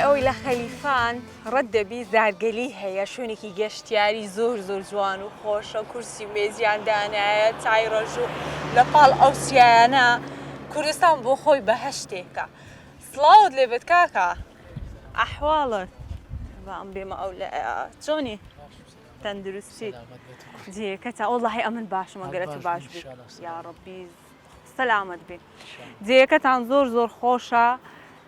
ئەوەی لە خەلیفان ڕەتدەبی زارگەلی هەیە شوێنێکی گەشتیاری زۆر جوان و خۆشە کورسی و مێزیان دانایە چای ڕەش و لە پاڵ ئەوسیانە کوردستان بۆ خۆی بەهەشتێکە. سڵاوت لێبێت کاکە ئەحواڵت بەم بێمە ئەو لە چۆنی تەندروستی جێەکەتە وەڵڵاهی ئەمن باشم ئەگەرەتە باش بێت یا ڕەبی سەلامەت بێ. جێەکەتان زۆر خۆشە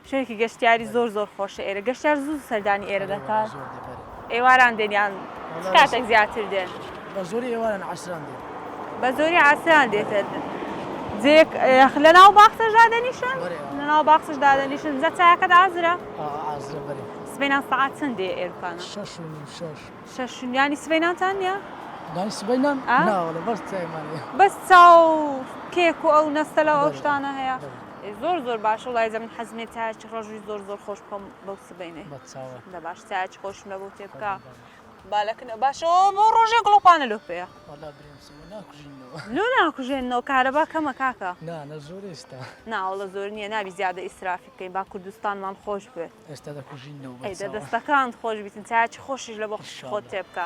شوێنێکی گەشتیاری زۆر خۆشە ئێرە گەشتیار زوو سەردانی ئێرە دەکات ئێواران دێنیان کاتێک زیاتر دێن بە زۆری ئێواران عەسران دێن بە زۆری عەسران دێتە جێک لەناو باخچەشدا دەنیشن لەناو باخچەشدا دەنیشن جا چایەکەت ئازرە ئازرە بەرێ سبەینان سەعات چەندێ ئێرکانە شەش ینی سبەینانتان نییە دانی سبەینان ناوەڵە بەس چایمانەیە بەس چاو کێک و ئەو نەستەلە ئەو شتانە هەیە زۆر باشە وڵای زەمن حەزمێ چایەکی ڕۆژوی زۆر خۆش بکەم بەو سبەینێ لە باش چایەکی خۆشم لە بۆ تێ بکە بالەکنە باشەوە بۆ ڕۆژێک گڵۆپانە لۆ پێەیە لۆ ناکوژێنەوە کارەبا کەمە کاکە زۆر ئێستا ناوەڵە زۆر نییە نابی زیادە ئیسرافی بکەین با کوردستانمان خۆش بێت ئێستا دەکوژینەوە دەستەکان خۆش بیتن چایەکی خۆشیش لە بۆ خۆت تێ بکە.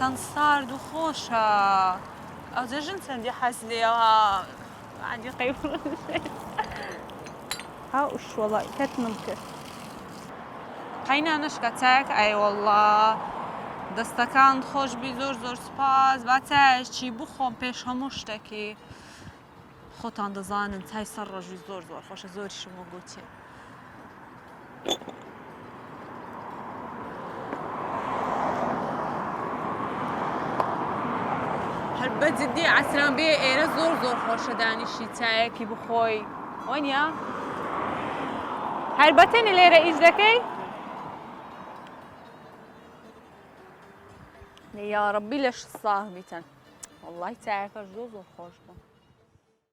چەند سارد و خۆشە ئەو جەژن چەندی حەز لێەوە عادی قەیفڕ ها وشوەڵی کەتمم کرد قەینانەشکە چایەک ئەیوەڵڵا دەستەکان خۆش بی زۆر سپاس با چایەکی بخۆم پێش هەموو شتێکی خۆتان دەزانن چای سەر ڕەژوی زۆر خۆشە زۆریشم وە گوتێ. هەر بەجددی عەسران بێ ئێرە زۆر خۆشە دانیشی چایەکی بخۆی وانە هەر بەتەنی لێرە ئیش دەکەی یا ڕەبی لەش ساغ بیتن وەڵڵای چایەکەش زۆر خۆش بوو.